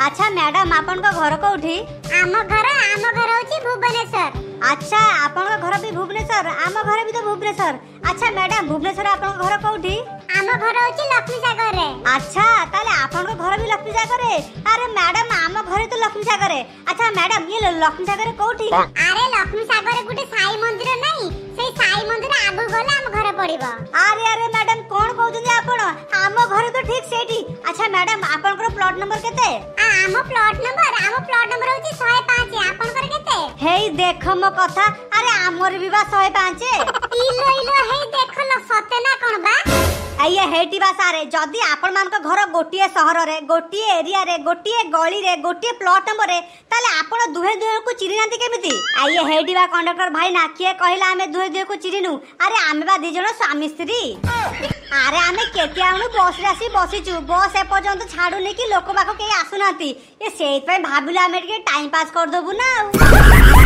अच्छा मैडम आपन को घर कोठी? आम घर होची भुवनेश्वर। अच्छा आपन को घर भी भुवनेश्वर, आम घर भी तो भुवनेश्वर। अच्छा मैडम भुवनेश्वर आपन को घर कोठी? आम घर होची लक्ष्मी सागर रे। अच्छा ताले आपन को घर भी लक्ष्मी सागर रे? अरे मैडम आम घर तो लक्ष्मी सागर रे। अच्छा मैडम ये लक्ष्मी सागर कोठी? अरे लक्ष्मी सागर गुटे साई मंदिर नहीं, सेई साई मंदिर आगु गला आम घर पड़िबो। अरे अरे मैडम कोन कहउछन आपन? आम घर तो ठीक सेठी। अच्छा मैडम आपन को प्लॉट नंबर केते? आम प्लॉट नंबर होची 105। आपन कर केते? हेई देखो मो कथा। अरे आमर भी बा 105। इलो हे देखलो सते ना कोन बा? आइए हेटी बा सारे जदी आपन मान को घर गोटिए शहर रे, गोटिए एरिया रे, गोटिए गली रे, गोटिए प्लॉट नंबर रे, ताले आपन दुहे दुहे को चिरि नांती केमिति? आइए हेटी बा कंडक्टर भाई ना किए कहिला हमें दुहे दुहे को चिरिनु? अरे आमे बा दी जण स्वामी स्त्री। अरे आमे केते आउनु बस रे आसी बसिचु, बस ए पर्यंत छाडुनी कि लोक बाको के आसुनांती। ए सेइत पे भाबिला हमें के टाइम पास कर दबु ना।